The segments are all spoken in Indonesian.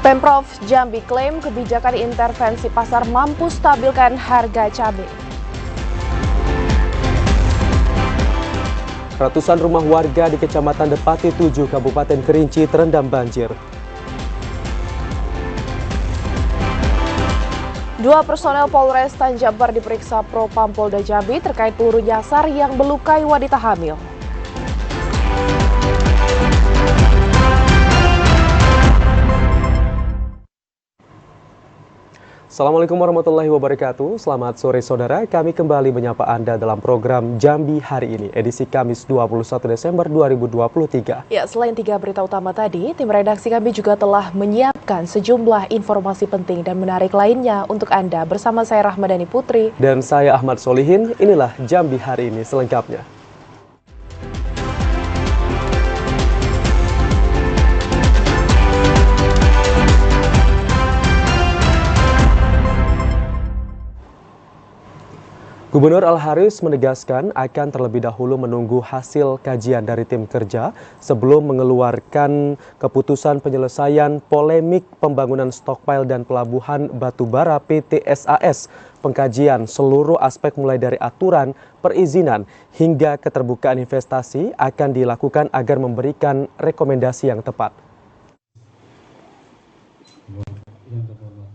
Pemprov Jambi klaim kebijakan intervensi pasar mampu stabilkan harga cabai. Ratusan rumah warga di Kecamatan Depati 7, Kabupaten Kerinci terendam banjir. 2 personel Polres Tanjabar diperiksa Propam Polda Jambi terkait peluru nyasar yang melukai wanita hamil. Assalamualaikum warahmatullahi wabarakatuh. Selamat sore saudara, kami kembali menyapa Anda dalam program Jambi hari ini, edisi Kamis 21 Desember 2023. Ya, selain 3 berita utama tadi, tim redaksi kami juga telah menyiapkan sejumlah informasi penting dan menarik lainnya untuk Anda. Bersama saya Rahmadani Putri. Dan saya Ahmad Solihin, inilah Jambi hari ini selengkapnya. Gubernur Al-Haris menegaskan akan terlebih dahulu menunggu hasil kajian dari tim kerja sebelum mengeluarkan keputusan penyelesaian polemik pembangunan stockpile dan pelabuhan batubara PT SAS. Pengkajian seluruh aspek mulai dari aturan, perizinan, hingga keterbukaan investasi akan dilakukan agar memberikan rekomendasi yang tepat.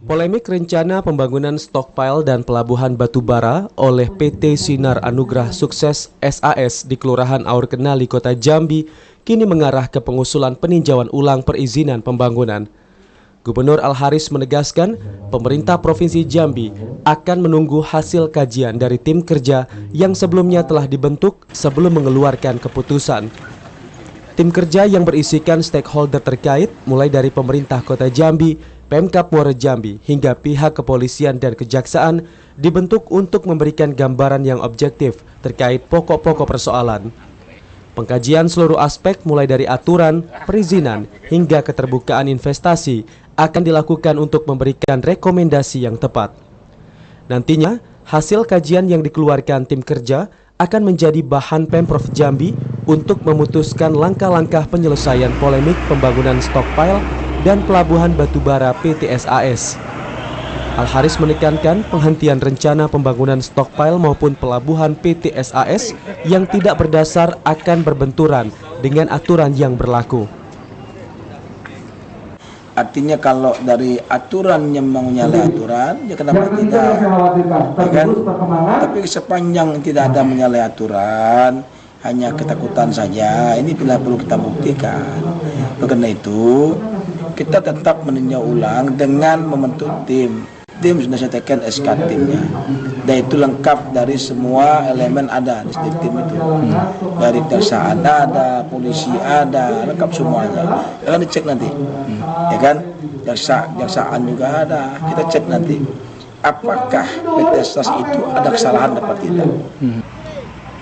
Polemik rencana pembangunan stockpile dan pelabuhan batubara oleh PT Sinar Anugrah Sukses SAS di Kelurahan Aur Kenali, Kota Jambi, kini mengarah ke pengusulan peninjauan ulang perizinan pembangunan. Gubernur Al-Haris menegaskan, pemerintah Provinsi Jambi akan menunggu hasil kajian dari tim kerja yang sebelumnya telah dibentuk sebelum mengeluarkan keputusan. Tim kerja yang berisikan stakeholder terkait mulai dari pemerintah Kota Jambi, Pemkab Muara Jambi hingga pihak kepolisian dan kejaksaan dibentuk untuk memberikan gambaran yang objektif terkait pokok-pokok persoalan. Pengkajian seluruh aspek mulai dari aturan, perizinan hingga keterbukaan investasi akan dilakukan untuk memberikan rekomendasi yang tepat. Nantinya, hasil kajian yang dikeluarkan tim kerja akan menjadi bahan Pemprov Jambi untuk memutuskan langkah-langkah penyelesaian polemik pembangunan stockpile dan pelabuhan batubara PT SAS. Al-Haris menekankan penghentian rencana pembangunan stockpile maupun pelabuhan PT SAS yang tidak berdasar akan berbenturan dengan aturan yang berlaku. Artinya kalau dari aturan yang menyalahi aturan, ya kenapa tidak? Ya kan? Tapi sepanjang tidak ada menyalahi aturan, hanya ketakutan saja, ini perlu kita buktikan. Karena itu, kita tetap meninjau ulang dengan membentuk tim. Tim sudah saya tekan SK timnya. Dan itu lengkap dari semua elemen ada di tim itu. Dari jaksa ada, polisi ada, lengkap semuanya. Akan dicek nanti. Ya kan? Jaksaan juga ada. Kita cek nanti. Apakah PT SAS itu ada kesalahan dapat tidak?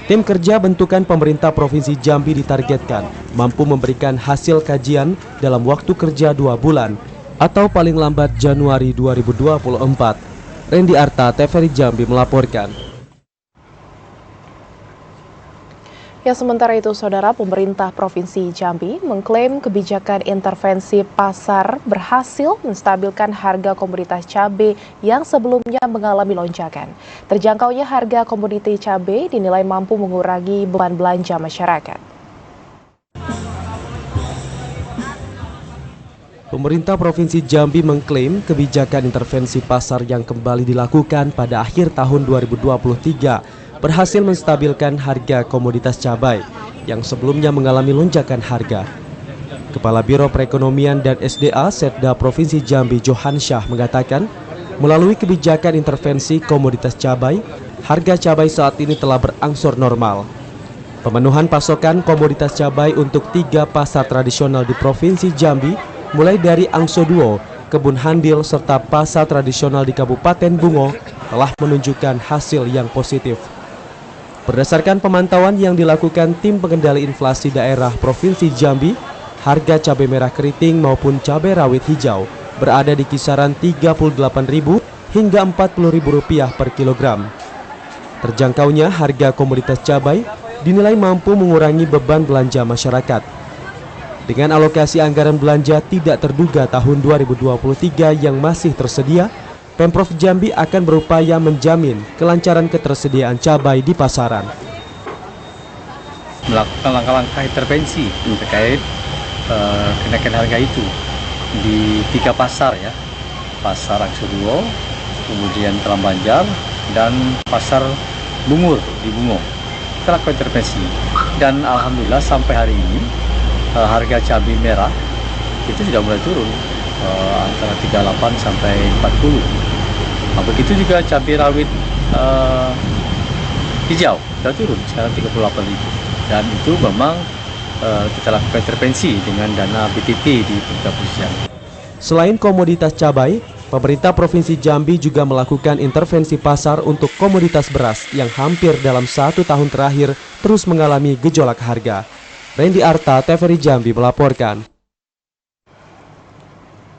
Tim kerja bentukan pemerintah Provinsi Jambi ditargetkan mampu memberikan hasil kajian dalam waktu kerja 2 bulan atau paling lambat Januari 2024. Randy Arta, TVRI Jambi melaporkan. Ya, sementara itu, saudara, pemerintah Provinsi Jambi mengklaim kebijakan intervensi pasar berhasil menstabilkan harga komoditas cabai yang sebelumnya mengalami lonjakan. Terjangkaunya harga komoditi cabai dinilai mampu mengurangi beban belanja masyarakat. Pemerintah Provinsi Jambi mengklaim kebijakan intervensi pasar yang kembali dilakukan pada akhir tahun 2023 berhasil menstabilkan harga komoditas cabai yang sebelumnya mengalami lonjakan harga. Kepala Biro Perekonomian dan SDA Setda Provinsi Jambi Johan Syah mengatakan, melalui kebijakan intervensi komoditas cabai, harga cabai saat ini telah berangsur normal. Pemenuhan pasokan komoditas cabai untuk 3 pasar tradisional di Provinsi Jambi, mulai dari Angso Duo, Kebun Handil, serta pasar tradisional di Kabupaten Bungo, telah menunjukkan hasil yang positif. Berdasarkan pemantauan yang dilakukan Tim Pengendali Inflasi Daerah Provinsi Jambi, harga cabai merah keriting maupun cabai rawit hijau berada di kisaran Rp38.000 hingga Rp40.000 per kilogram. Terjangkaunya harga komoditas cabai dinilai mampu mengurangi beban belanja masyarakat. Dengan alokasi anggaran belanja tidak terduga tahun 2023 yang masih tersedia, Pemprov Jambi akan berupaya menjamin kelancaran ketersediaan cabai di pasaran. Melakukan langkah-langkah intervensi terkait kenaikan harga itu di 3 pasar ya, Pasar Aksuduo, kemudian Telam Banjar, dan Pasar Bungur di Bungo. Kita lakukan intervensi dan alhamdulillah sampai hari ini harga cabai merah itu sudah mulai turun antara 38 sampai 40. Nah, begitu juga cabai rawit hijau sudah turun sekarang 38.000 dan itu memang kita lakukan intervensi dengan dana BTT di Pemerintah Pusat. Selain komoditas cabai, pemerintah Provinsi Jambi juga melakukan intervensi pasar untuk komoditas beras yang hampir dalam 1 tahun terakhir terus mengalami gejolak harga. Randy Arta, TVRI Jambi melaporkan.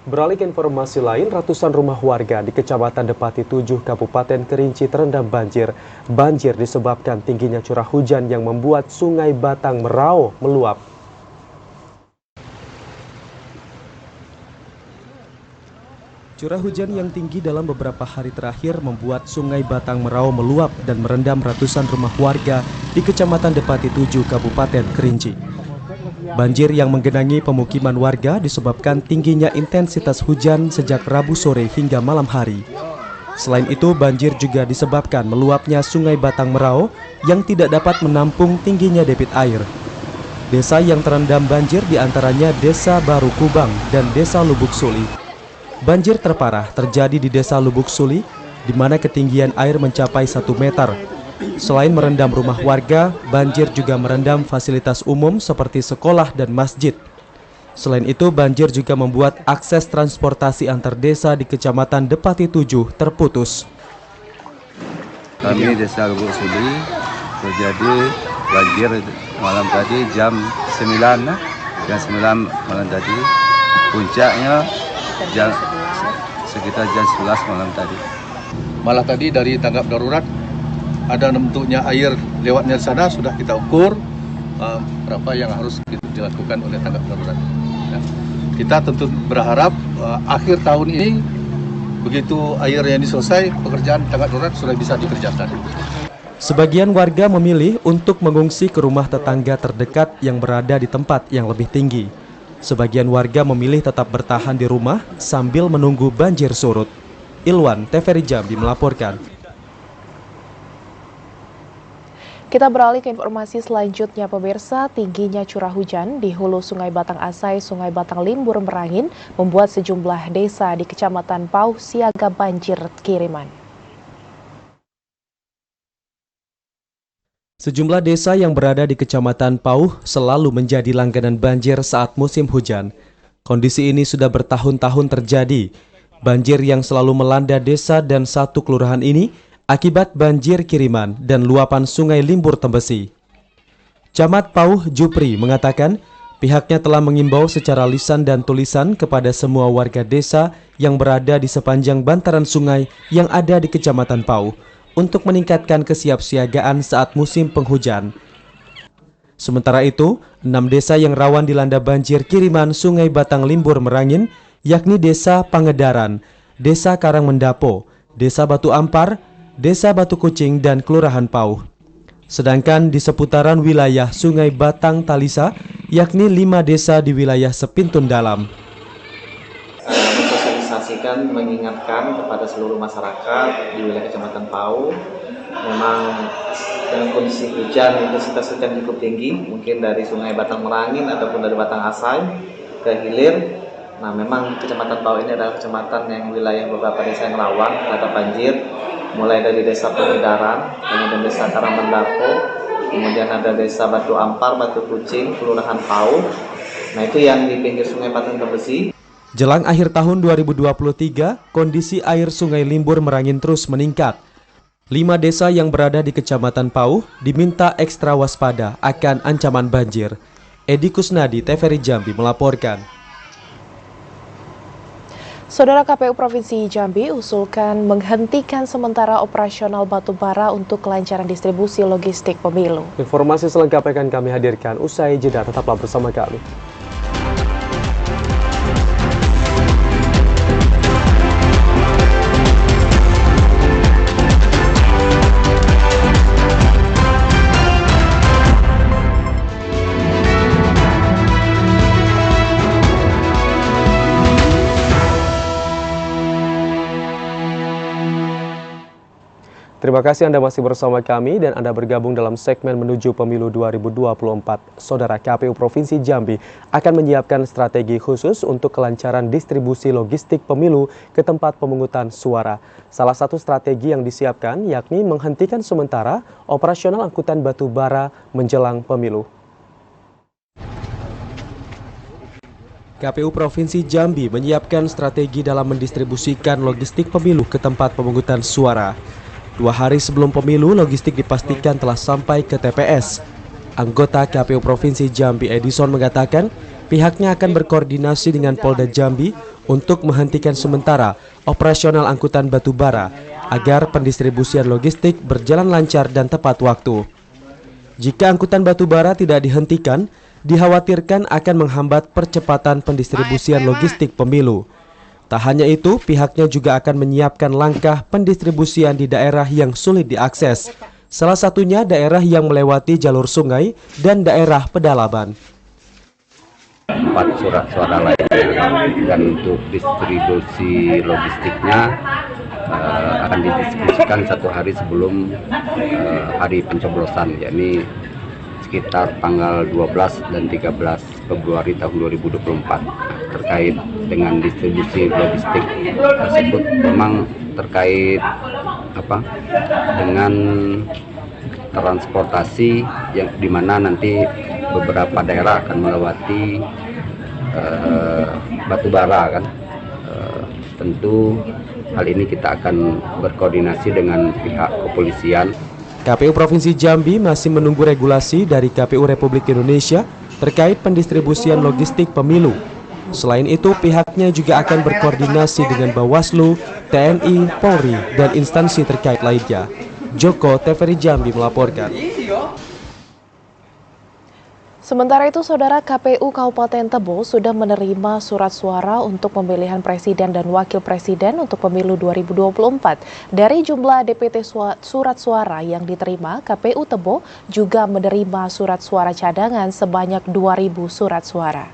Beralih ke informasi lain, ratusan rumah warga di Kecamatan Depati 7, Kabupaten Kerinci terendam banjir. Banjir disebabkan tingginya curah hujan yang membuat Sungai Batang Merau meluap. Curah hujan yang tinggi dalam beberapa hari terakhir membuat Sungai Batang Merau meluap dan merendam ratusan rumah warga di Kecamatan Depati 7, Kabupaten Kerinci. Banjir yang menggenangi pemukiman warga disebabkan tingginya intensitas hujan sejak Rabu sore hingga malam hari. Selain itu, banjir juga disebabkan meluapnya Sungai Batang Merau yang tidak dapat menampung tingginya debit air. Desa yang terendam banjir diantaranya Desa Baru Kubang dan Desa Lubuk Suli. Banjir terparah terjadi di Desa Lubuk Suli, di mana ketinggian air mencapai 1 meter. Selain merendam rumah warga, banjir juga merendam fasilitas umum seperti sekolah dan masjid. Selain itu, banjir juga membuat akses transportasi antar desa di Kecamatan Depati 7 terputus. Kami Desa Lubuk Suli terjadi banjir malam tadi jam 9 malam tadi. Puncaknya sekitar jam 11 malam tadi. Malah tadi dari tanggap darurat ada bentuknya air lewatnya di sana sudah kita ukur berapa yang harus dilakukan oleh tanggap darurat. Ya. Kita tentu berharap akhir tahun ini begitu air yang selesai pekerjaan tanggap darurat sudah bisa dikerjakan. Sebagian warga memilih untuk mengungsi ke rumah tetangga terdekat yang berada di tempat yang lebih tinggi. Sebagian warga memilih tetap bertahan di rumah sambil menunggu banjir surut. Ilwan, TVRI Jambi melaporkan. Kita beralih ke informasi selanjutnya, pemirsa. Tingginya curah hujan di hulu Sungai Batang Asai, Sungai Batang Limbur Merangin membuat sejumlah desa di Kecamatan Pauh siaga banjir kiriman. Sejumlah desa yang berada di Kecamatan Pauh selalu menjadi langganan banjir saat musim hujan. Kondisi ini sudah bertahun-tahun terjadi. Banjir yang selalu melanda desa dan 1 kelurahan ini akibat banjir kiriman dan luapan Sungai Limbur Tembesi. Camat Pauh Jupri mengatakan pihaknya telah mengimbau secara lisan dan tulisan kepada semua warga desa yang berada di sepanjang bantaran sungai yang ada di Kecamatan Pauh untuk meningkatkan kesiapsiagaan saat musim penghujan. Sementara itu, 6 desa yang rawan dilanda banjir kiriman Sungai Batang Limbur Merangin, yakni Desa Pangedaran, Desa Karangmendapo, Desa Batu Ampar, Desa Batu Kucing, dan Kelurahan Pauh. Sedangkan di seputaran wilayah Sungai Batang Talisa, yakni 5 desa di wilayah Sepintun Dalam. Mensosialisasikan, mengingatkan kepada seluruh masyarakat di wilayah Kecamatan Pauh, memang dalam kondisi hujan, intensitas hujan cukup tinggi, mungkin dari Sungai Batang Merangin ataupun dari Batang Asai ke hilir. Nah, memang Kecamatan Pauh ini adalah kecamatan yang wilayah beberapa desa yang rawan terhadap banjir, mulai dari Desa Pengidaran, kemudian Desa Karangmendapo, kemudian ada Desa Batu Ampar, Batu Kucing, Kelurahan Pauh. Nah, itu yang di pinggir Sungai Batang Tembesi. Jelang akhir tahun 2023, kondisi air Sungai Limbur Merangin terus meningkat. 5 desa yang berada di Kecamatan Pauh diminta ekstra waspada akan ancaman banjir. Edi Kusnadi, TVRI Jambi melaporkan. Saudara, KPU Provinsi Jambi usulkan menghentikan sementara operasional batubara untuk kelancaran distribusi logistik pemilu. Informasi selengkapnya akan kami hadirkan usai jeda, tetaplah bersama kami. Terima kasih Anda masih bersama kami dan Anda bergabung dalam segmen menuju pemilu 2024. Saudara, KPU Provinsi Jambi akan menyiapkan strategi khusus untuk kelancaran distribusi logistik pemilu ke tempat pemungutan suara. Salah satu strategi yang disiapkan yakni menghentikan sementara operasional angkutan batu bara menjelang pemilu. KPU Provinsi Jambi menyiapkan strategi dalam mendistribusikan logistik pemilu ke tempat pemungutan suara. 2 hari sebelum pemilu, logistik dipastikan telah sampai ke TPS. Anggota KPU Provinsi Jambi Edison mengatakan pihaknya akan berkoordinasi dengan Polda Jambi untuk menghentikan sementara operasional angkutan batu bara agar pendistribusian logistik berjalan lancar dan tepat waktu. Jika angkutan batu bara tidak dihentikan, dikhawatirkan akan menghambat percepatan pendistribusian logistik pemilu. Tak hanya itu, pihaknya juga akan menyiapkan langkah pendistribusian di daerah yang sulit diakses. Salah satunya daerah yang melewati jalur sungai dan daerah pedalaman. 4 surat suara lainnya, dan untuk distribusi logistiknya akan didistribusikan 1 hari sebelum hari pencoblosan, yakni sekitar tanggal 12 dan 13 Februari tahun 2024. Terkait dengan distribusi logistik tersebut memang terkait dengan transportasi yang dimana nanti beberapa daerah akan melewati batu bara kan. Tentu hal ini kita akan berkoordinasi dengan pihak kepolisian. KPU Provinsi Jambi masih menunggu regulasi dari KPU Republik Indonesia terkait pendistribusian logistik pemilu. Selain itu, pihaknya juga akan berkoordinasi dengan Bawaslu, TNI, Polri, dan instansi terkait lainnya. Joko, TVRI Jambi melaporkan. Sementara itu, Saudara, KPU Kabupaten Tebo sudah menerima surat suara untuk pemilihan presiden dan wakil presiden untuk pemilu 2024. Dari jumlah DPT surat suara yang diterima, KPU Tebo juga menerima surat suara cadangan sebanyak 2.000 surat suara.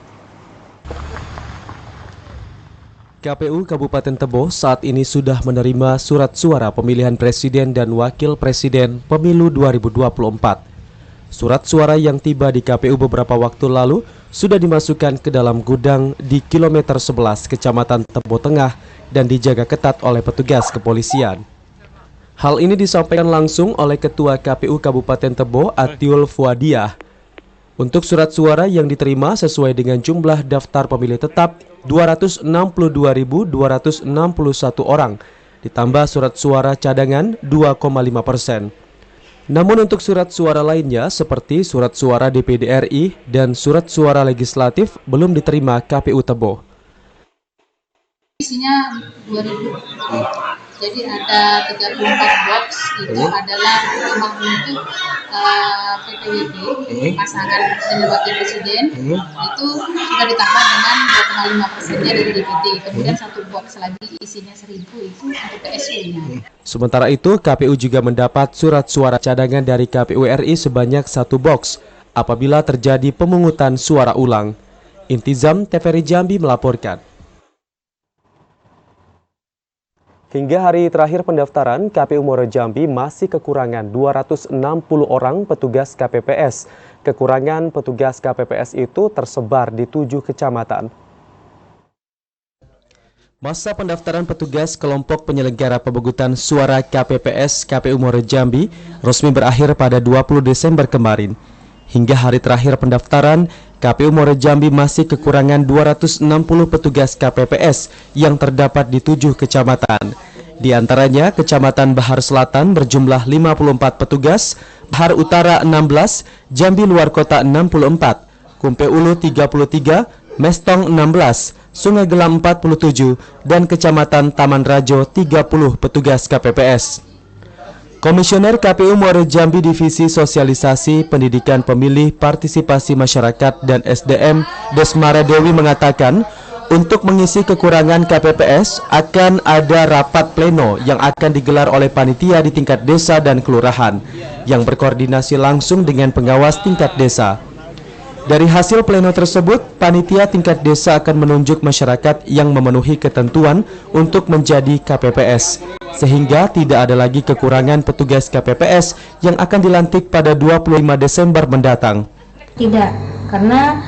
KPU Kabupaten Tebo saat ini sudah menerima surat suara pemilihan presiden dan wakil presiden pemilu 2024. Surat suara yang tiba di KPU beberapa waktu lalu sudah dimasukkan ke dalam gudang di kilometer 11 Kecamatan Tebo Tengah dan dijaga ketat oleh petugas kepolisian. Hal ini disampaikan langsung oleh Ketua KPU Kabupaten Tebo, Atiul Fuadiah. Untuk surat suara yang diterima sesuai dengan jumlah daftar pemilih tetap 262.261 orang, ditambah surat suara cadangan 2,5%. Namun untuk surat suara lainnya seperti surat suara DPD RI dan surat suara legislatif belum diterima KPU Tebo. Isinya 2.000. Jadi ada 34 box, itu adalah memang untuk PPWP, pasangan dan wakil presiden, itu sudah ditambah dengan 2,5%-nya dari DPT. Kemudian 1 box lagi isinya 1.000 itu untuk PSU-nya. Sementara itu, KPU juga mendapat surat suara cadangan dari KPU RI sebanyak 1 box apabila terjadi pemungutan suara ulang. Intizam, TVRI Jambi melaporkan. Hingga hari terakhir pendaftaran, KPU Muaro Jambi masih kekurangan 260 orang petugas KPPS. Kekurangan petugas KPPS itu tersebar di 7 kecamatan. Masa pendaftaran petugas kelompok penyelenggara pemungutan suara KPPS KPU Muaro Jambi resmi berakhir pada 20 Desember kemarin. Hingga hari terakhir pendaftaran, KPU Muaro Jambi masih kekurangan 260 petugas KPPS yang terdapat di 7 kecamatan. Di antaranya, Kecamatan Bahar Selatan berjumlah 54 petugas, Bahar Utara 16, Jambi Luar Kota 64, Kumpe Ulu 33, Mestong 16, Sungai Gelam 47, dan Kecamatan Taman Rajo 30 petugas KPPS. Komisioner KPU Muaro Jambi Divisi Sosialisasi Pendidikan Pemilih Partisipasi Masyarakat dan SDM Desmara Dewi mengatakan, untuk mengisi kekurangan KPPS akan ada rapat pleno yang akan digelar oleh panitia di tingkat desa dan kelurahan yang berkoordinasi langsung dengan pengawas tingkat desa. Dari hasil pleno tersebut, panitia tingkat desa akan menunjuk masyarakat yang memenuhi ketentuan untuk menjadi KPPS, sehingga tidak ada lagi kekurangan petugas KPPS yang akan dilantik pada 25 Desember mendatang. Tidak, karena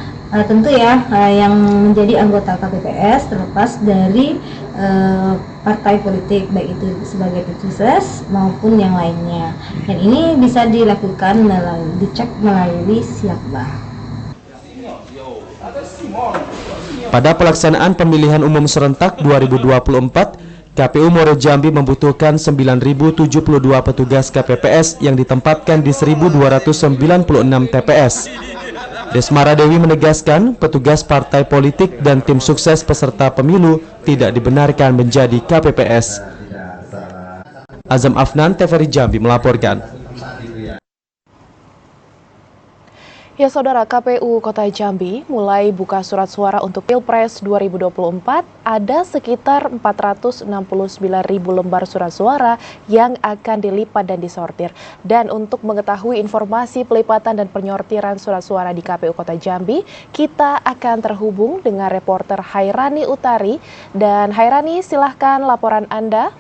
tentu ya yang menjadi anggota KPPS terlepas dari partai politik, baik itu sebagai tim sukses maupun yang lainnya. Dan ini bisa dilakukan dicek melalui Siakbah. Pada pelaksanaan pemilihan umum serentak 2024, KPU Muaro Jambi membutuhkan 9.072 petugas KPPS yang ditempatkan di 1.296 TPS. Desmara Dewi menegaskan petugas partai politik dan tim sukses peserta pemilu tidak dibenarkan menjadi KPPS. Azam Afnan, TVRI Jambi melaporkan. Ya saudara, KPU Kota Jambi mulai buka surat suara untuk Pilpres 2024. Ada sekitar 469.000 lembar surat suara yang akan dilipat dan disortir. Dan untuk mengetahui informasi pelipatan dan penyortiran surat suara di KPU Kota Jambi, kita akan terhubung dengan reporter Hairani Utari. Dan Hairani, silahkan laporan Anda.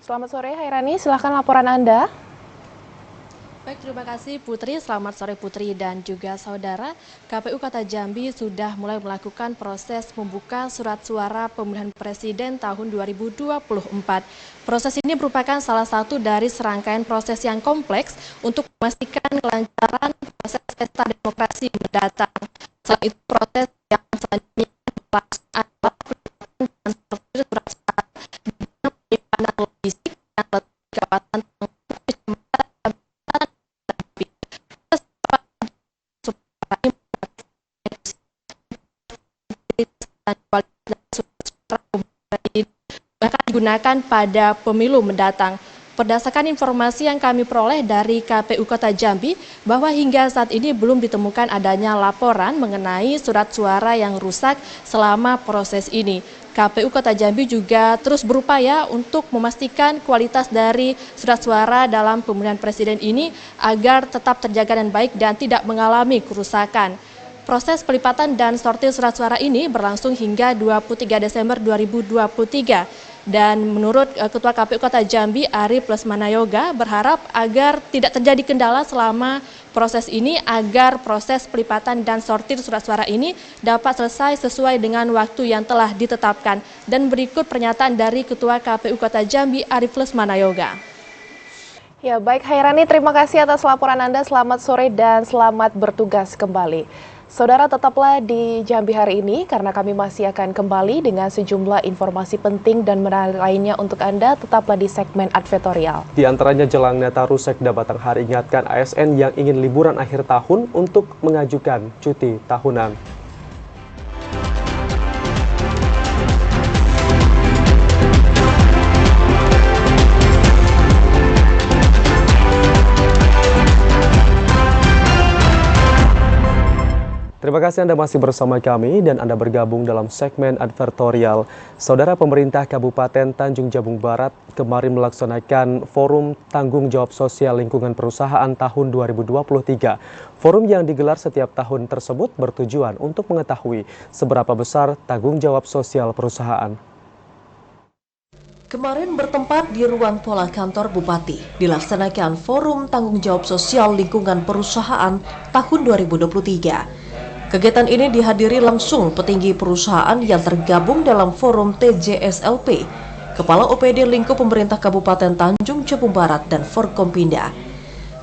Selamat sore Hairani, silahkan laporan Anda. Baik, terima kasih Putri. Selamat sore Putri dan juga saudara. KPU Kota Jambi sudah mulai melakukan proses membuka surat suara pemilihan presiden tahun 2024. Proses ini merupakan salah satu dari serangkaian proses yang kompleks untuk memastikan kelancaran proses pesta demokrasi mendatang. Selain itu, proses yang selanjutnya pelaksanaan dan surat suara dengan penyimpanan logistik dan kawasan bahkan digunakan pada pemilu mendatang. Berdasarkan informasi yang kami peroleh dari KPU Kota Jambi, bahwa hingga saat ini belum ditemukan adanya laporan mengenai surat suara yang rusak selama proses ini. KPU Kota Jambi juga terus berupaya untuk memastikan kualitas dari surat suara dalam pemilihan presiden ini agar tetap terjaga dan baik dan tidak mengalami kerusakan. Proses pelipatan dan sortir surat suara ini berlangsung hingga 23 Desember 2023. Dan menurut Ketua KPU Kota Jambi, Ari Plesmanayoga, berharap agar tidak terjadi kendala selama proses ini agar proses pelipatan dan sortir surat suara ini dapat selesai sesuai dengan waktu yang telah ditetapkan. Dan berikut pernyataan dari Ketua KPU Kota Jambi, Ari Plesmanayoga. Ya, baik Hairani, terima kasih atas laporan Anda. Selamat sore dan selamat bertugas kembali. Saudara, tetaplah di Jambi hari ini karena kami masih akan kembali dengan sejumlah informasi penting dan menarik lainnya untuk Anda. Tetaplah di segmen advertorial. Di antaranya jelang Nataru, Sekda Batanghari ingatkan ASN yang ingin liburan akhir tahun untuk mengajukan cuti tahunan. Terima kasih Anda masih bersama kami dan Anda bergabung dalam segmen advertorial. Saudara, pemerintah Kabupaten Tanjung Jabung Barat kemarin melaksanakan Forum Tanggung Jawab Sosial Lingkungan Perusahaan tahun 2023. Forum yang digelar setiap tahun tersebut bertujuan untuk mengetahui seberapa besar tanggung jawab sosial perusahaan. Kemarin bertempat di ruang pola kantor Bupati, dilaksanakan Forum Tanggung Jawab Sosial Lingkungan Perusahaan tahun 2023. Kegiatan ini dihadiri langsung petinggi perusahaan yang tergabung dalam Forum TJSLP, Kepala OPD Lingkup Pemerintah Kabupaten Tanjung Jabung Barat dan Forkompinda.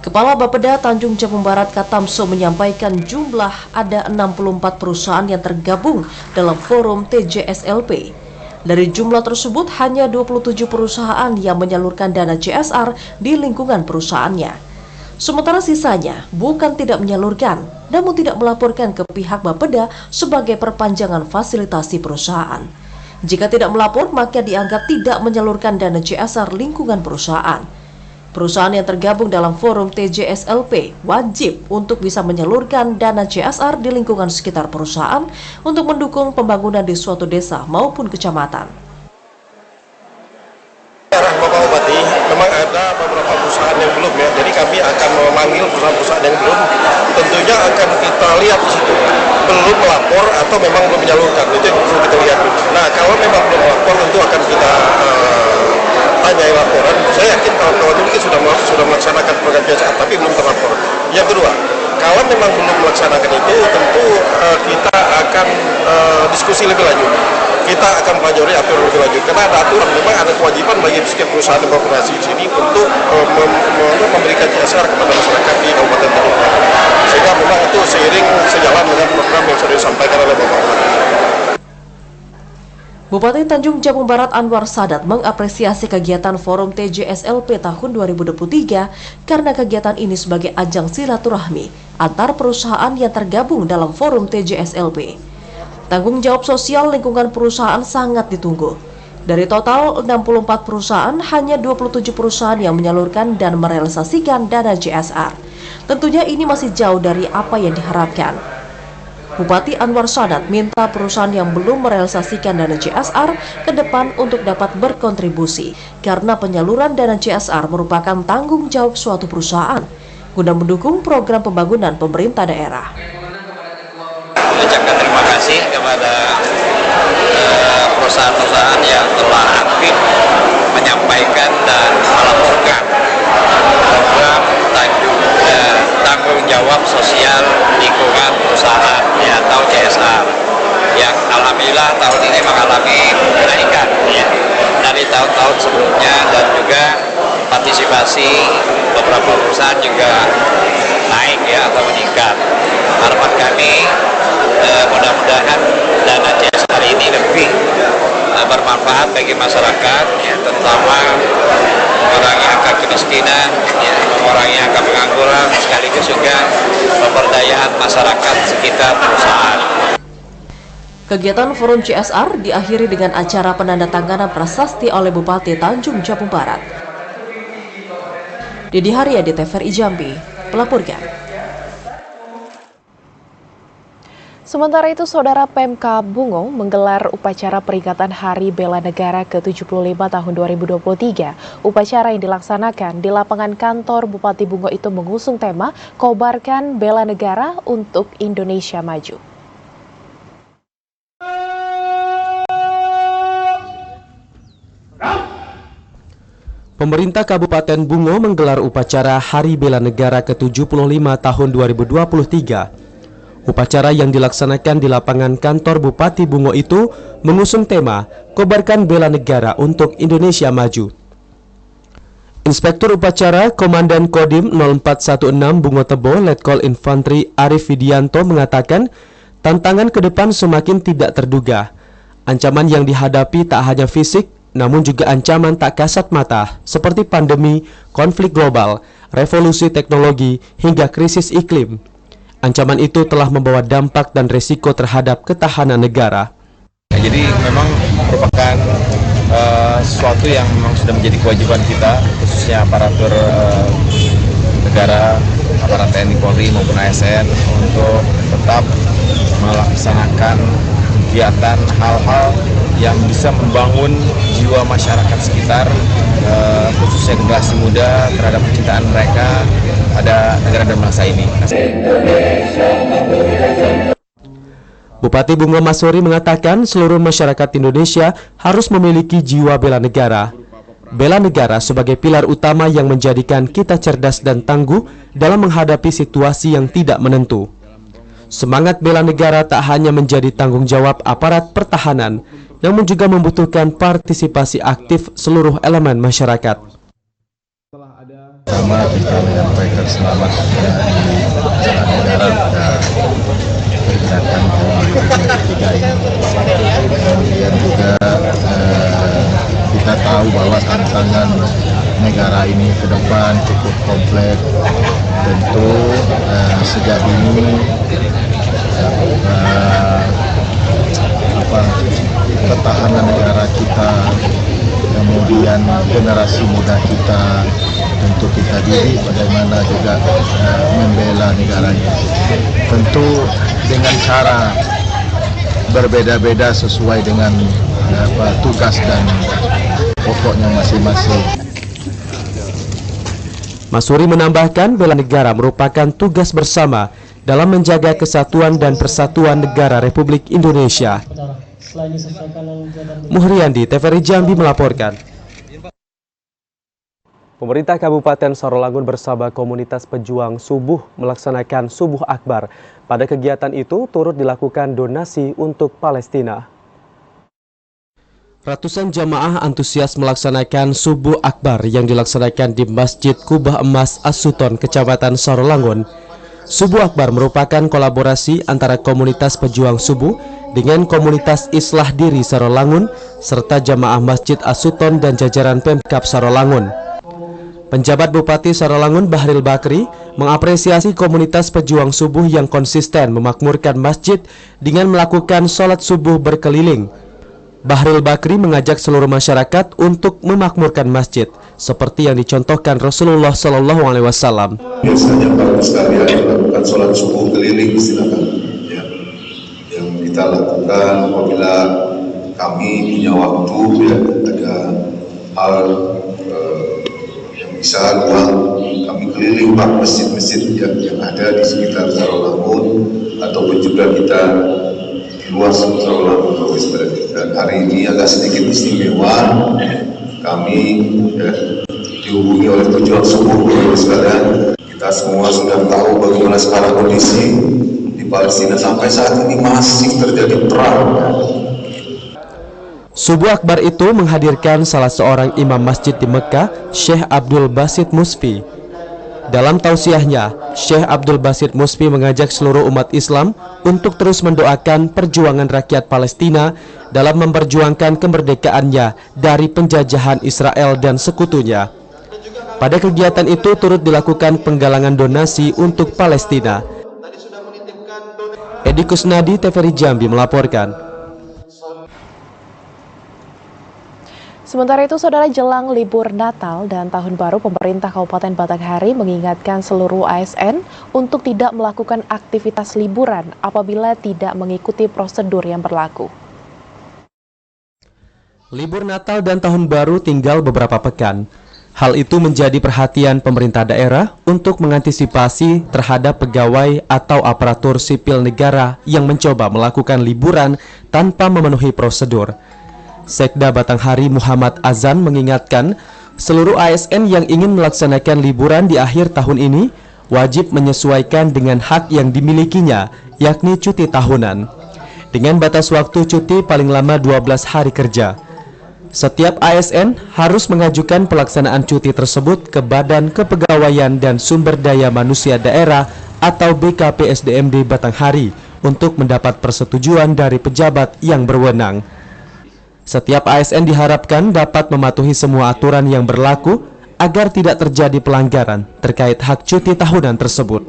Kepala Bapeda Tanjung Jabung Barat Katamso menyampaikan jumlah ada 64 perusahaan yang tergabung dalam Forum TJSLP. Dari jumlah tersebut hanya 27 perusahaan yang menyalurkan dana CSR di lingkungan perusahaannya. Sementara sisanya bukan tidak menyalurkan, namun tidak melaporkan ke pihak Bapeda sebagai perpanjangan fasilitasi perusahaan. Jika tidak melapor, maka dianggap tidak menyalurkan dana CSR lingkungan perusahaan. Perusahaan yang tergabung dalam Forum TJSLP wajib untuk bisa menyalurkan dana CSR di lingkungan sekitar perusahaan untuk mendukung pembangunan di suatu desa maupun kecamatan. Bapak Bupati memang ada beberapa perusahaan yang belum ya, jadi kami akan memanggil perusahaan-perusahaan yang belum, tentunya akan kita lihat di situ, belum melapor atau memang belum menyalurkan, itu yang perlu kita lihat. Nah, kalau memang belum melapor tentu akan kita tanyai laporan. Saya yakin kawan-kawan mungkin sudah melaksanakan program CSR tapi belum terlapor. Yang kedua, kalau memang belum melaksanakan itu, tentu kita akan diskusi lebih lanjut. Kita akan pelajari aturan lebih lanjut, karena ada aturan, memang ada kewajiban bagi setiap perusahaan yang beroperasi di sini untuk memberikan CSR kepada masyarakat di Kabupaten Tanjung Barat. Sehingga memang itu seiring sejalan dengan program yang sudah disampaikan oleh Bapak Bupati. Bupati Tanjung Jabung Barat Anwar Sadat mengapresiasi kegiatan Forum TJSLP tahun 2023 karena kegiatan ini sebagai ajang silaturahmi antar perusahaan yang tergabung dalam Forum TJSLP. Tanggung jawab sosial lingkungan perusahaan sangat ditunggu. Dari total 64 perusahaan, hanya 27 perusahaan yang menyalurkan dan merealisasikan dana CSR. Tentunya ini masih jauh dari apa yang diharapkan. Bupati Anwar Sadat minta perusahaan yang belum merealisasikan dana CSR ke depan untuk dapat berkontribusi, karena penyaluran dana CSR merupakan tanggung jawab suatu perusahaan guna mendukung program pembangunan pemerintah daerah. Mengucapkan terima kasih kepada perusahaan-perusahaan yang telah aktif menyampaikan dan melaporkan program tanggung jawab sosial lingkungan perusahaan atau CSR yang alhamdulillah tahun ini mengalami kenaikan ya, dari tahun-tahun sebelumnya, dan juga partisipasi beberapa perusahaan juga naik ya atau meningkat. Harapan kami mudah-mudahan dana CSR ini lebih bermanfaat bagi masyarakat ya, terutama mengurangi angka kemiskinan ya, mengurangi angka pengangguran, sekaligus juga pemberdayaan masyarakat sekitar perusahaan. Kegiatan Forum CSR diakhiri dengan acara penandatanganan prasasti oleh Bupati Tanjung Jabung Barat. Didi Haryadi, TVRI Jambi, melaporkan. Sementara itu, Saudara, Pemkab Bungo menggelar upacara peringatan Hari Bela Negara ke-75 tahun 2023. Upacara yang dilaksanakan di lapangan kantor Bupati Bungo itu mengusung tema Kobarkan Bela Negara untuk Indonesia Maju. Pemerintah Kabupaten Bungo menggelar upacara Hari Bela Negara ke-75 tahun 2023. Upacara yang dilaksanakan di lapangan kantor Bupati Bungo itu mengusung tema Kobarkan Bela Negara untuk Indonesia Maju. Inspektur Upacara Komandan Kodim 0416 Bungo Tebo Letkol Infantri Arif Widianto mengatakan tantangan ke depan semakin tidak terduga. Ancaman yang dihadapi tak hanya fisik, namun juga ancaman tak kasat mata seperti pandemi, konflik global, revolusi teknologi, hingga krisis iklim. Ancaman itu telah membawa dampak dan resiko terhadap ketahanan negara. Ya, jadi memang merupakan sesuatu yang memang sudah menjadi kewajiban kita, khususnya aparatur negara, aparat TNI Polri maupun ASN, untuk tetap melaksanakan kegiatan hal-hal yang bisa membangun jiwa masyarakat sekitar, khususnya generasi muda, terhadap kecintaan mereka pada negara dan bangsa ini. Bupati Bungo Masuri mengatakan seluruh masyarakat Indonesia harus memiliki jiwa bela negara. Bela negara sebagai pilar utama yang menjadikan kita cerdas dan tangguh dalam menghadapi situasi yang tidak menentu. Semangat bela negara tak hanya menjadi tanggung jawab aparat pertahanan, namun juga membutuhkan partisipasi aktif seluruh elemen masyarakat. Pertama kita menyampaikan selamat dari negara pada peringatan ke-73 ini. Kemudian juga kita tahu bahwa tantangan negara ini ke depan cukup kompleks. Tentu sejak dini pertahanan negara kita, kemudian generasi muda kita, tentu kita didik bagaimana juga membela negaranya. Tentu dengan cara berbeda-beda sesuai dengan tugas dan pokoknya masing-masing. Masuri menambahkan bela negara merupakan tugas bersama dalam menjaga kesatuan dan persatuan negara Republik Indonesia. Muhriandi, TVRI Jambi melaporkan. Pemerintah Kabupaten Sarolangun bersama komunitas pejuang subuh melaksanakan Subuh Akbar. Pada kegiatan itu turut dilakukan donasi untuk Palestina. Ratusan jamaah antusias melaksanakan Subuh Akbar yang dilaksanakan di Masjid Kubah Emas As-Suton, Kecamatan Sarolangun. Subuh Akbar merupakan kolaborasi antara komunitas pejuang subuh dengan komunitas Islah Diri Sarolangun serta jamaah Masjid As-Suton dan jajaran Pemkab Sarolangun. Penjabat Bupati Sarolangun Bahril Bakri mengapresiasi komunitas pejuang subuh yang konsisten memakmurkan masjid dengan melakukan sholat subuh berkeliling. Bahril Bakri mengajak seluruh masyarakat untuk memakmurkan masjid, seperti yang dicontohkan Rasulullah SAW. Biasanya para sekalian melakukan sholat subuh keliling istilahnya, ya, yang kita lakukan apabila kami punya waktu, ya, ada hal bisa luang, kami keliling pak masjid-masjid yang ada di sekitar Sarolangun ataupun juga kita di luar Sarolangun. Dan hari ini agak sedikit istimewa, kami dihubungi oleh pejuang subuh sekalian. Kita semua sudah tahu bagaimana sekarang kondisi di Palestina sampai saat ini masih terjadi perang. Subuh Akbar itu menghadirkan salah seorang imam masjid di Mekah, Syekh Abdul Basit Musfi. Dalam tausiahnya, Syekh Abdul Basit Musfi mengajak seluruh umat Islam untuk terus mendoakan perjuangan rakyat Palestina dalam memperjuangkan kemerdekaannya dari penjajahan Israel dan sekutunya. Pada kegiatan itu turut dilakukan penggalangan donasi untuk Palestina. Edi Kusnadi, TVRI Jambi melaporkan. Sementara itu, saudara, jelang libur Natal dan Tahun Baru, pemerintah Kabupaten Batanghari mengingatkan seluruh ASN untuk tidak melakukan aktivitas liburan apabila tidak mengikuti prosedur yang berlaku. Libur Natal dan Tahun Baru tinggal beberapa pekan. Hal itu menjadi perhatian pemerintah daerah untuk mengantisipasi terhadap pegawai atau aparatur sipil negara yang mencoba melakukan liburan tanpa memenuhi prosedur. Sekda Batanghari Muhammad Azan mengingatkan seluruh ASN yang ingin melaksanakan liburan di akhir tahun ini wajib menyesuaikan dengan hak yang dimilikinya, yakni cuti tahunan. Dengan batas waktu cuti paling lama 12 hari kerja. Setiap ASN harus mengajukan pelaksanaan cuti tersebut ke Badan Kepegawaian dan Sumber Daya Manusia Daerah atau BKPSDMD Batanghari untuk mendapat persetujuan dari pejabat yang berwenang. Setiap ASN diharapkan dapat mematuhi semua aturan yang berlaku agar tidak terjadi pelanggaran terkait hak cuti tahunan tersebut.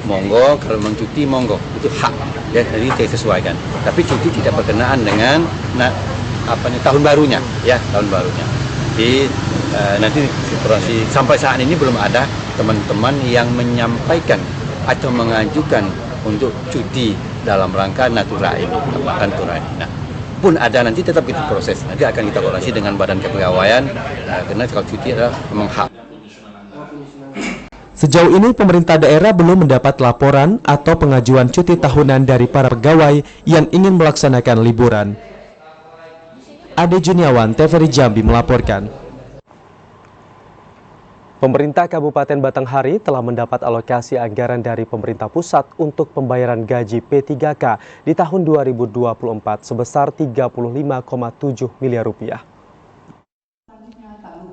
Monggo, kalau memang cuti monggo, itu hak, ya, jadi disesuaikan. Tapi cuti tidak berkenaan dengan tahun barunya, ya, tahun barunya. Jadi nanti situasi sampai saat ini belum ada teman-teman yang menyampaikan atau mengajukan untuk cuti dalam rangka natura ini, Nah, pun ada nanti tetap kita proses, nanti akan kita koordinasi dengan Badan Kepegawaian, karena kalau cuti adalah memang hak. Sejauh ini pemerintah daerah belum mendapat laporan atau pengajuan cuti tahunan dari para pegawai yang ingin melaksanakan liburan. Ade Juniawan, TVRI Jambi melaporkan. Pemerintah Kabupaten Batanghari telah mendapat alokasi anggaran dari pemerintah pusat untuk pembayaran gaji P3K di tahun 2024 sebesar 35,7 miliar rupiah.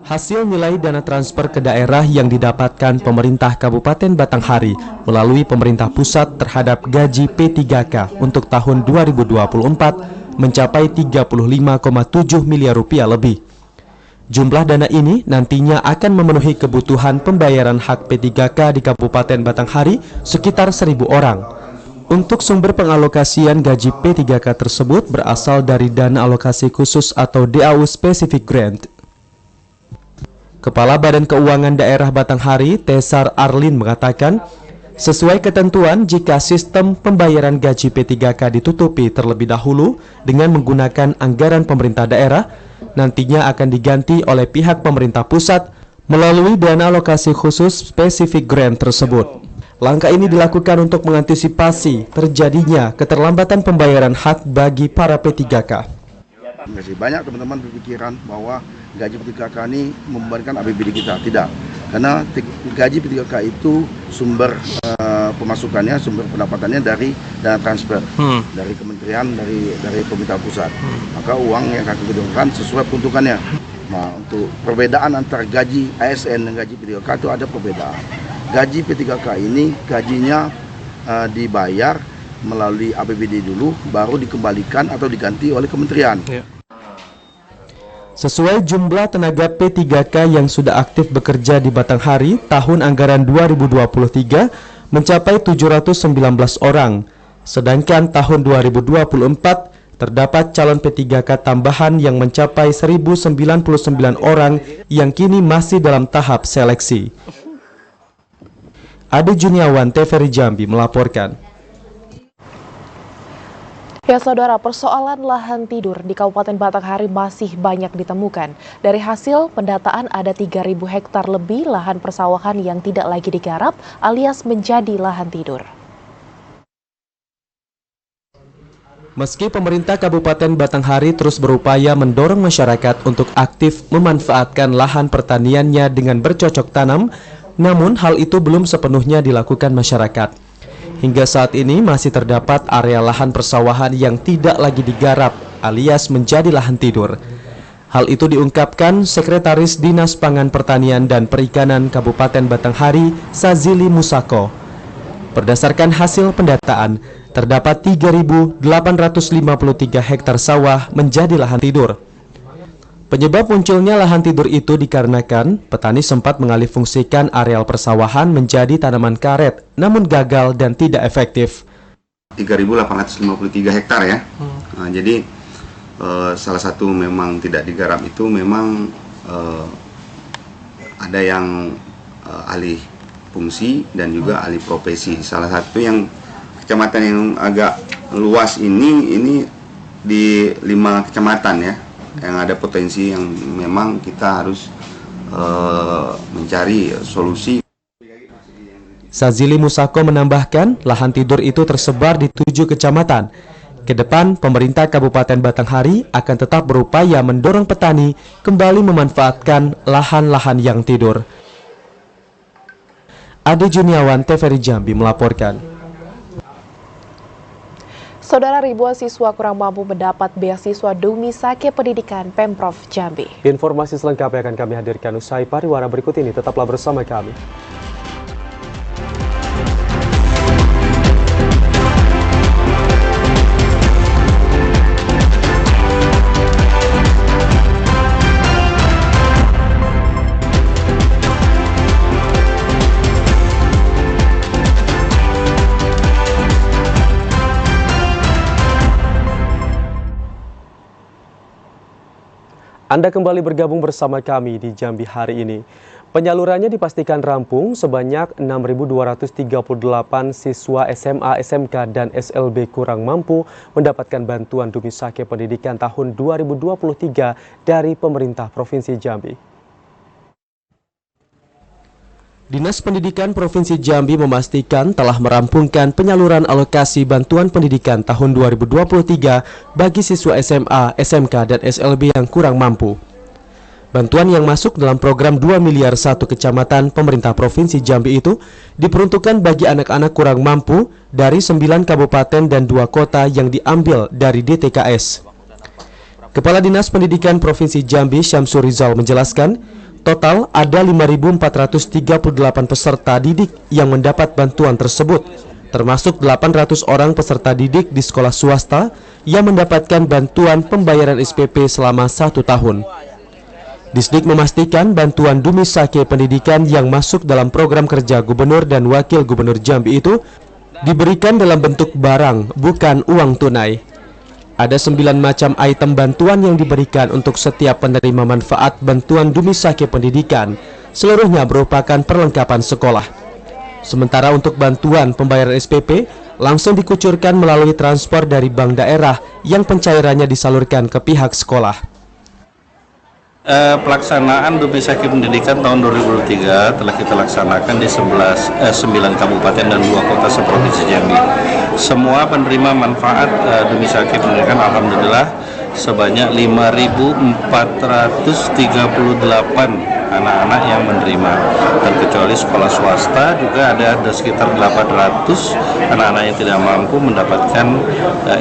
Hasil nilai dana transfer ke daerah yang didapatkan pemerintah Kabupaten Batanghari melalui pemerintah pusat terhadap gaji P3K untuk tahun 2024 mencapai 35,7 miliar rupiah lebih. Jumlah dana ini nantinya akan memenuhi kebutuhan pembayaran hak P3K di Kabupaten Batanghari sekitar 1.000 orang. Untuk sumber pengalokasian gaji P3K tersebut berasal dari dana alokasi khusus atau DAU Specific Grant. Kepala Badan Keuangan Daerah Batanghari, Tesar Arlin mengatakan, sesuai ketentuan jika sistem pembayaran gaji P3K ditutupi terlebih dahulu dengan menggunakan anggaran pemerintah daerah, nantinya akan diganti oleh pihak pemerintah pusat melalui dana alokasi khusus spesifik grant tersebut. Langkah ini dilakukan untuk mengantisipasi terjadinya keterlambatan pembayaran hak bagi para P3K. Masih banyak teman-teman berpikiran bahwa gaji P3K ini membebankan APBD kita. Tidak, karena gaji P3K itu sumber pemasukannya, sumber pendapatannya dari dana transfer, dari kementerian, dari pemerintah pusat. Maka uang yang akan digunakan sesuai peruntukannya. Nah, untuk perbedaan antara gaji ASN dan gaji P3K itu ada perbedaan. Gaji P3K ini gajinya dibayar melalui APBD dulu, baru dikembalikan atau diganti oleh kementerian. Sesuai jumlah tenaga P3K yang sudah aktif bekerja di Batanghari, tahun anggaran 2023 mencapai 719 orang. Sedangkan tahun 2024 terdapat calon P3K tambahan yang mencapai 1.099 orang yang kini masih dalam tahap seleksi. Ade Juniawan, TVRI Jambi melaporkan. Ya saudara, persoalan lahan tidur di Kabupaten Batanghari masih banyak ditemukan. Dari hasil pendataan ada 3.000 hektar lebih lahan persawahan yang tidak lagi digarap alias menjadi lahan tidur. Meski pemerintah Kabupaten Batanghari terus berupaya mendorong masyarakat untuk aktif memanfaatkan lahan pertaniannya dengan bercocok tanam, namun hal itu belum sepenuhnya dilakukan masyarakat. Hingga saat ini masih terdapat area lahan persawahan yang tidak lagi digarap alias menjadi lahan tidur. Hal itu diungkapkan Sekretaris Dinas Pangan Pertanian dan Perikanan Kabupaten Batanghari, Sazili Musako. Berdasarkan hasil pendataan, terdapat 3.853 hektar sawah menjadi lahan tidur. Penyebab munculnya lahan tidur itu dikarenakan petani sempat mengalihfungsikan areal persawahan menjadi tanaman karet, namun gagal dan tidak efektif. 3.853 hektar ya. Nah, jadi salah satu memang tidak digarap itu memang ada yang alih fungsi dan juga alih profesi. Salah satu yang kecamatan yang agak luas ini di 5 kecamatan ya, yang ada potensi yang memang kita harus mencari solusi. Sazili Musako menambahkan lahan tidur itu tersebar di 7 kecamatan. Kedepan, pemerintah Kabupaten Batanghari akan tetap berupaya mendorong petani kembali memanfaatkan lahan-lahan yang tidur. Ade Juniawan, TVRI Jambi melaporkan. Saudara, ribuan siswa kurang mampu mendapat beasiswa Dumi Sake Pendidikan Pemprov Jambi. Informasi selengkapnya akan kami hadirkan usai pariwara berikut ini. Tetaplah bersama kami. Anda kembali bergabung bersama kami di Jambi hari ini. Penyalurannya dipastikan rampung sebanyak 6.238 siswa SMA, SMK, dan SLB kurang mampu mendapatkan bantuan Dumi Sake Pendidikan tahun 2023 dari pemerintah Provinsi Jambi. Dinas Pendidikan Provinsi Jambi memastikan telah merampungkan penyaluran alokasi bantuan pendidikan tahun 2023 bagi siswa SMA, SMK, dan SLB yang kurang mampu. Bantuan yang masuk dalam program 2 miliar 1 kecamatan pemerintah Provinsi Jambi itu diperuntukkan bagi anak-anak kurang mampu dari 9 kabupaten dan 2 kota yang diambil dari DTKS. Kepala Dinas Pendidikan Provinsi Jambi, Syamsur Rizal, menjelaskan total ada 5.438 peserta didik yang mendapat bantuan tersebut, termasuk 800 orang peserta didik di sekolah swasta yang mendapatkan bantuan pembayaran SPP selama 1 tahun. Disdik memastikan bantuan Dumi Sake Pendidikan yang masuk dalam program kerja Gubernur dan Wakil Gubernur Jambi itu diberikan dalam bentuk barang, bukan uang tunai. Ada 9 macam item bantuan yang diberikan untuk setiap penerima manfaat bantuan Dumi Sake Pendidikan. Seluruhnya merupakan perlengkapan sekolah. Sementara untuk bantuan pembayaran SPP langsung dikucurkan melalui transfer dari bank daerah yang pencairannya disalurkan ke pihak sekolah. Pelaksanaan Dumisaki Pendidikan tahun 2023 telah kita laksanakan di 9 kabupaten dan 2 kota seprovinsi Jambi. Semua penerima manfaat Dumisaki Pendidikan alhamdulillah sebanyak 5.438 anak-anak yang menerima, terkecuali sekolah swasta juga ada sekitar 800 anak-anak yang tidak mampu mendapatkan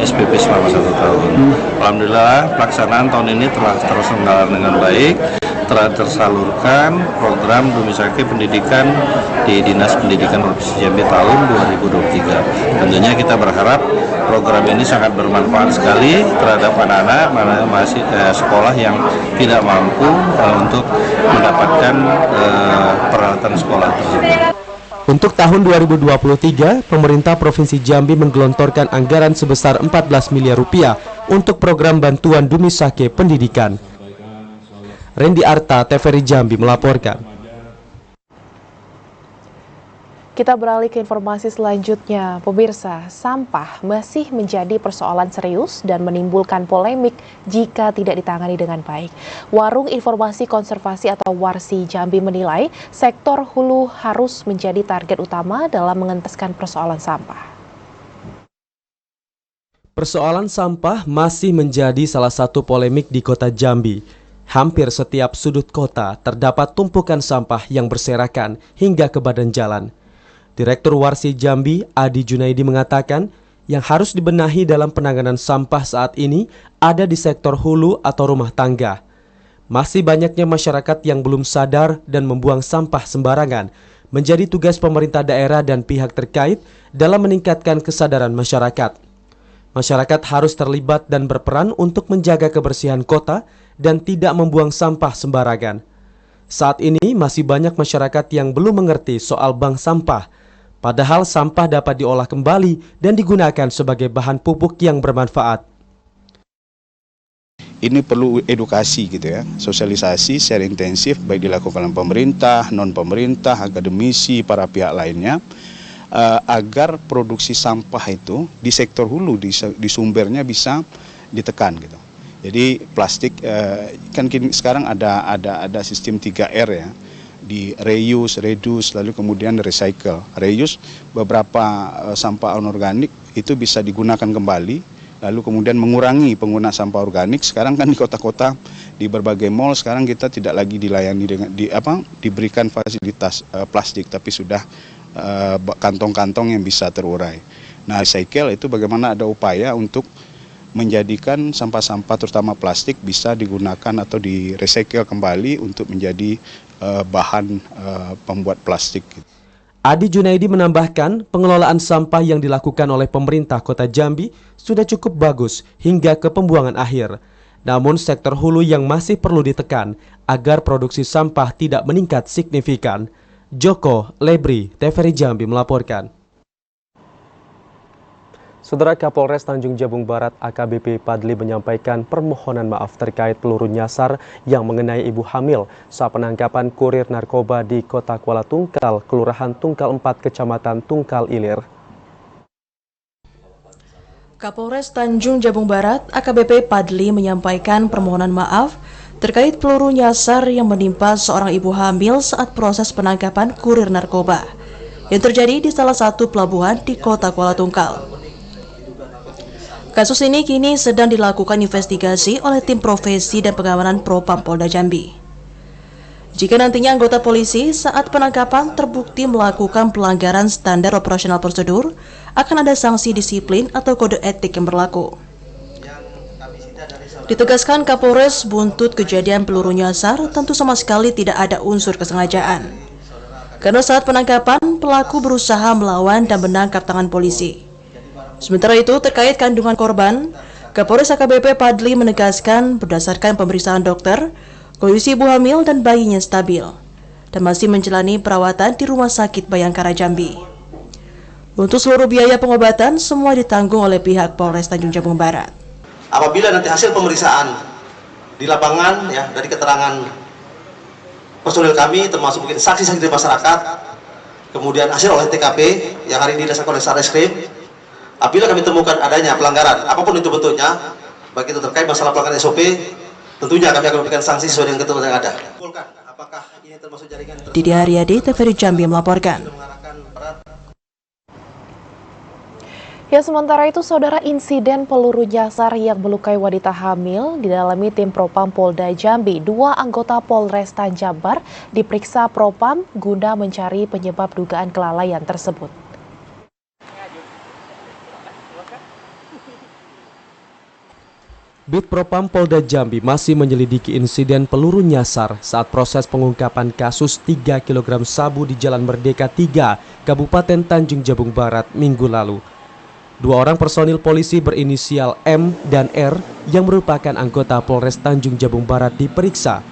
SPP selama 1 tahun. Alhamdulillah pelaksanaan tahun ini telah terselenggara dengan baik, telah tersalurkan program Dumisaki Pendidikan di Dinas Pendidikan Provinsi Jambi tahun 2023. Tentunya kita berharap program ini sangat bermanfaat sekali terhadap anak-anak sekolah yang tidak mampu untuk mendapatkan peralatan sekolah tersebut. Untuk tahun 2023, pemerintah Provinsi Jambi menggelontorkan anggaran sebesar 14 miliar rupiah untuk program bantuan Dumisaki Pendidikan. Randy Arta, TVRI Jambi melaporkan. Kita beralih ke informasi selanjutnya. Pemirsa, sampah masih menjadi persoalan serius dan menimbulkan polemik jika tidak ditangani dengan baik. Warung Informasi Konservasi atau Warsi Jambi menilai sektor hulu harus menjadi target utama dalam mengentaskan persoalan sampah. Persoalan sampah masih menjadi salah satu polemik di kota Jambi. Hampir setiap sudut kota terdapat tumpukan sampah yang berserakan hingga ke badan jalan. Direktur Warsi Jambi, Adi Junaidi mengatakan, yang harus dibenahi dalam penanganan sampah saat ini ada di sektor hulu atau rumah tangga. Masih banyaknya masyarakat yang belum sadar dan membuang sampah sembarangan, menjadi tugas pemerintah daerah dan pihak terkait dalam meningkatkan kesadaran masyarakat. Masyarakat harus terlibat dan berperan untuk menjaga kebersihan kota dan tidak membuang sampah sembarangan. Saat ini masih banyak masyarakat yang belum mengerti soal bank sampah, padahal sampah dapat diolah kembali dan digunakan sebagai bahan pupuk yang bermanfaat. Ini perlu edukasi gitu ya, sosialisasi secara intensif baik dilakukan oleh pemerintah, non-pemerintah, akademisi, para pihak lainnya, agar produksi sampah itu di sektor hulu, di sumbernya bisa ditekan gitu. Jadi plastik kan sekarang ada sistem 3R ya, di reuse, reduce, lalu kemudian recycle. Reuse beberapa sampah anorganik itu bisa digunakan kembali, lalu kemudian mengurangi penggunaan sampah organik. Sekarang kan di kota-kota, di berbagai mall sekarang kita tidak lagi dilayani dengan diberikan fasilitas plastik, tapi sudah kantong-kantong yang bisa terurai. Nah, recycle itu bagaimana ada upaya untuk menjadikan sampah-sampah terutama plastik bisa digunakan atau di-recycle kembali untuk menjadi bahan pembuat plastik. Adi Junaidi menambahkan, pengelolaan sampah yang dilakukan oleh pemerintah Kota Jambi sudah cukup bagus hingga ke pembuangan akhir. Namun sektor hulu yang masih perlu ditekan agar produksi sampah tidak meningkat signifikan. Joko Lebri, TVRI Jambi melaporkan. Saudara Kapolres Tanjung Jabung Barat AKBP Padli menyampaikan permohonan maaf terkait peluru nyasar yang mengenai ibu hamil saat penangkapan kurir narkoba di Kota Kuala Tungkal, Kelurahan Tungkal 4, Kecamatan Tungkal Ilir. Kapolres Tanjung Jabung Barat AKBP Padli menyampaikan permohonan maaf terkait peluru nyasar yang menimpa seorang ibu hamil saat proses penangkapan kurir narkoba yang terjadi di salah satu pelabuhan di Kota Kuala Tungkal. Kasus ini kini sedang dilakukan investigasi oleh tim profesi dan pengamanan Propam Polda Jambi. Jika nantinya anggota polisi saat penangkapan terbukti melakukan pelanggaran standar operasional prosedur, akan ada sanksi disiplin atau kode etik yang berlaku. Ditegaskan Kapolres, buntut kejadian peluru nyasar tentu sama sekali tidak ada unsur kesengajaan. Karena saat penangkapan, pelaku berusaha melawan dan menangkap tangan polisi. Sementara itu, terkait kandungan korban, Kapolres AKBP Padli menegaskan berdasarkan pemeriksaan dokter, kondisi ibu hamil dan bayinya stabil dan masih menjalani perawatan di Rumah Sakit Bayangkara Jambi. Untuk seluruh biaya pengobatan, semua ditanggung oleh pihak Polres Tanjung Jabung Barat. Apabila nanti hasil pemeriksaan di lapangan ya dari keterangan personil kami termasuk mungkin saksi-saksi dari masyarakat, kemudian hasil oleh TKP yang hari ini didasarkan oleh Satreskrim, apabila kami temukan adanya pelanggaran apapun itu bentuknya, baik itu terkait masalah pelanggaran SOP, tentunya kami akan memberikan sanksi sesuai dengan ketentuan yang ada. Apakah ini termasuk jaringan? Didi Aryadi, TVRI Jambi melaporkan. Ya, sementara itu, saudara, insiden peluru nyasar yang melukai wanita hamil didalami tim Propam Polda Jambi. 2 anggota Polresta Jabar diperiksa Propam guna mencari penyebab dugaan kelalaian tersebut. Bid Propam Polda Jambi masih menyelidiki insiden peluru nyasar saat proses pengungkapan kasus 3 kg sabu di Jalan Merdeka 3, Kabupaten Tanjung Jabung Barat, Minggu lalu. 2 orang personil polisi berinisial M dan R yang merupakan anggota Polres Tanjung Jabung Barat diperiksa.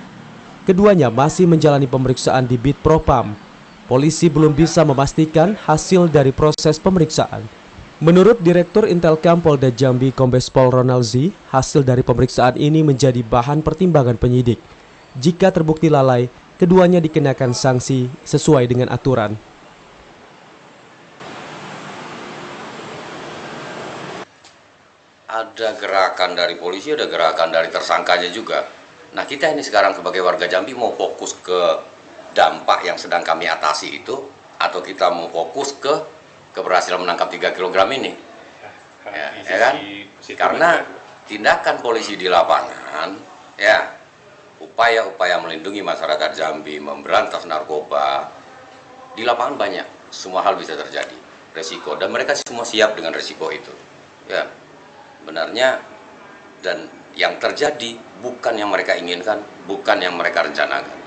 Keduanya masih menjalani pemeriksaan di Bid Propam. Polisi belum bisa memastikan hasil dari proses pemeriksaan. Menurut Direktur Intelkam Polda Jambi Kombes Pol Ronalzi, hasil dari pemeriksaan ini menjadi bahan pertimbangan penyidik. Jika terbukti lalai, keduanya dikenakan sanksi sesuai dengan aturan. Ada gerakan dari polisi, ada gerakan dari tersangkanya juga. Nah, kita ini sekarang sebagai warga Jambi mau fokus ke dampak yang sedang kami atasi itu, atau kita mau fokus ke keberhasilan menangkap 3 kg ini. Ya kan? Karena tindakan polisi di lapangan, ya, upaya-upaya melindungi masyarakat Jambi, memberantas narkoba, di lapangan banyak. Semua hal bisa terjadi, resiko, dan mereka semua siap dengan resiko itu. Ya. Benarnya, dan yang terjadi bukan yang mereka inginkan, bukan yang mereka rencanakan.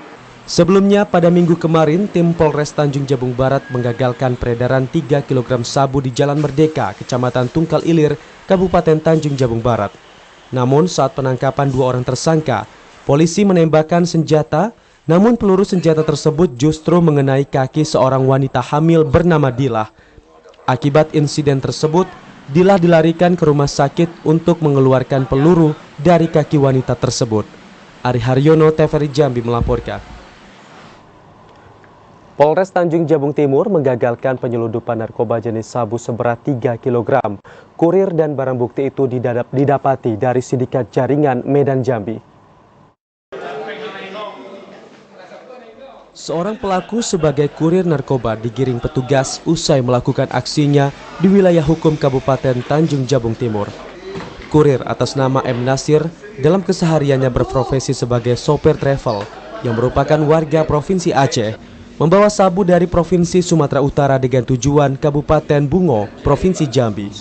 Sebelumnya pada minggu kemarin, tim Polres Tanjung Jabung Barat menggagalkan peredaran 3 kg sabu di Jalan Merdeka, Kecamatan Tungkal Ilir, Kabupaten Tanjung Jabung Barat. Namun saat penangkapan 2 orang tersangka, polisi menembakkan senjata, namun peluru senjata tersebut justru mengenai kaki seorang wanita hamil bernama Dilah. Akibat insiden tersebut, Dilah dilarikan ke rumah sakit untuk mengeluarkan peluru dari kaki wanita tersebut. Ari Haryono, TVRI Jambi melaporkan. Polres Tanjung Jabung Timur menggagalkan penyeludupan narkoba jenis sabu seberat 3 kg. Kurir dan barang bukti itu didapati dari sindikat jaringan Medan Jambi. Seorang pelaku sebagai kurir narkoba digiring petugas usai melakukan aksinya di wilayah hukum Kabupaten Tanjung Jabung Timur. Kurir atas nama M. Nasir dalam kesehariannya berprofesi sebagai sopir travel yang merupakan warga Provinsi Aceh, membawa sabu dari Provinsi Sumatera Utara dengan tujuan Kabupaten Bungo, Provinsi Jambi.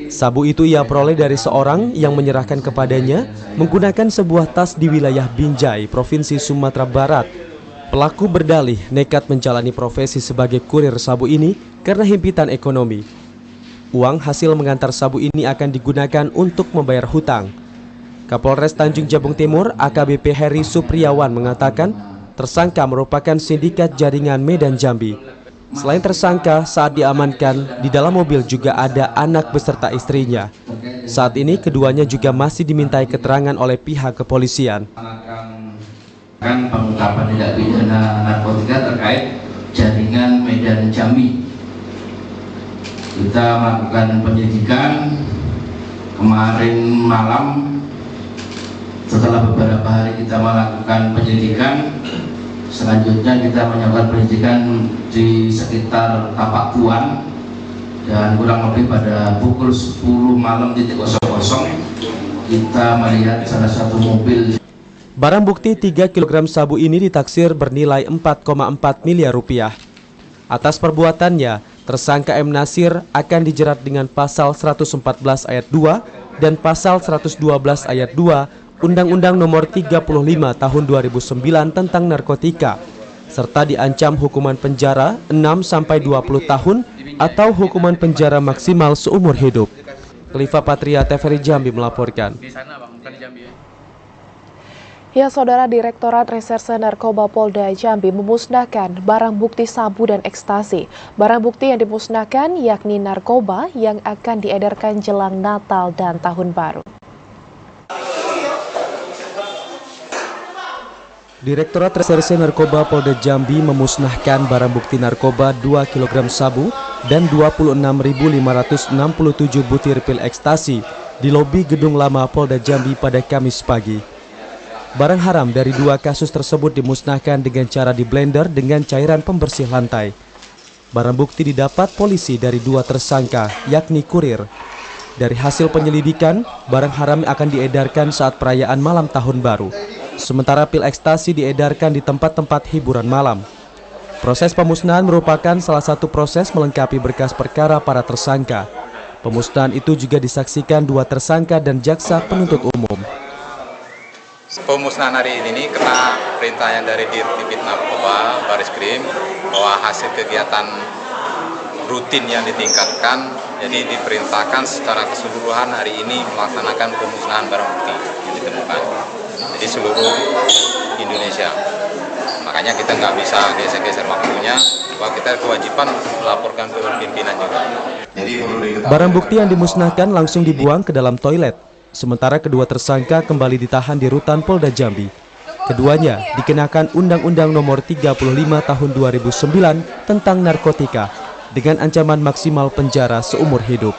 Sabu itu ia peroleh dari seorang yang menyerahkan kepadanya menggunakan sebuah tas di wilayah Binjai, Provinsi Sumatera Barat. Pelaku berdalih nekat menjalani profesi sebagai kurir sabu ini karena himpitan ekonomi. Uang hasil mengantar sabu ini akan digunakan untuk membayar hutang. Kapolres Tanjung Jabung Timur AKBP Heri Supriyawan mengatakan tersangka merupakan sindikat jaringan Medan Jambi. Selain tersangka, saat diamankan, di dalam mobil juga ada anak beserta istrinya. Saat ini keduanya juga masih dimintai keterangan oleh pihak kepolisian. Pengungkapan tindak pidana narkotika terkait jaringan Medan Jambi. Kita melakukan penyelidikan kemarin malam. Setelah beberapa hari kita melakukan penyelidikan, selanjutnya kita melakukan penyelidikan di sekitar Tapak Tuan, dan kurang lebih pada pukul 10 malam kita melihat salah satu mobil. Barang bukti 3 kg sabu ini ditaksir bernilai 4,4 miliar rupiah. Atas perbuatannya, tersangka M. Nasir akan dijerat dengan pasal 114 ayat 2 dan pasal 112 ayat 2 Undang-Undang Nomor 35 Tahun 2009 tentang narkotika, serta diancam hukuman penjara 6-20 tahun atau hukuman penjara maksimal seumur hidup. Khalifa Patria, TVRI Jambi melaporkan. Ya, saudara, Direktorat Reserse Narkoba Polda Jambi memusnahkan barang bukti sabu dan ekstasi. Barang bukti yang dimusnahkan yakni narkoba yang akan diedarkan jelang Natal dan Tahun Baru. Direktorat Reserse Narkoba Polda Jambi memusnahkan barang bukti narkoba 2 kg sabu dan 26.567 butir pil ekstasi di lobi Gedung Lama Polda Jambi pada Kamis pagi. Barang haram dari 2 kasus tersebut dimusnahkan dengan cara diblender dengan cairan pembersih lantai. Barang bukti didapat polisi dari 2 tersangka, yakni kurir. Dari hasil penyelidikan, barang haram akan diedarkan saat perayaan malam tahun baru. Sementara pil ekstasi diedarkan di tempat-tempat hiburan malam. Proses pemusnahan merupakan salah satu proses melengkapi berkas perkara para tersangka. Pemusnahan itu juga disaksikan 2 tersangka dan jaksa penuntut umum. Pemusnahan hari ini kena perintah yang dari Dirtipid Narkoba Baris Krim bahwa hasil kegiatan rutin yang ditingkatkan, jadi diperintahkan secara keseluruhan hari ini melaksanakan pemusnahan barang bukti yang ditemukan. Jadi seluruh Indonesia. Makanya kita nggak bisa geser-geser waktunya, bahwa kita kewajiban melaporkan ke pimpinan juga. Jadi barang bukti yang dimusnahkan langsung dibuang ke dalam toilet. Sementara kedua tersangka kembali ditahan di rutan Polda Jambi. Keduanya dikenakan Undang-Undang Nomor 35 Tahun 2009 tentang narkotika dengan ancaman maksimal penjara seumur hidup.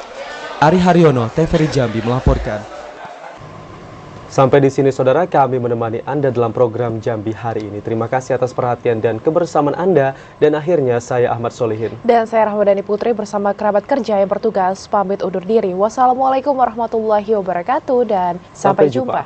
Ari Haryono, TVRI Jambi melaporkan. Sampai di sini saudara, kami menemani Anda dalam program Jambi hari ini. Terima kasih atas perhatian dan kebersamaan Anda. Dan akhirnya saya Ahmad Solihin. Dan saya Rahmadani Putri bersama kerabat kerja yang bertugas pamit undur diri. Wassalamualaikum warahmatullahi wabarakatuh dan sampai jumpa.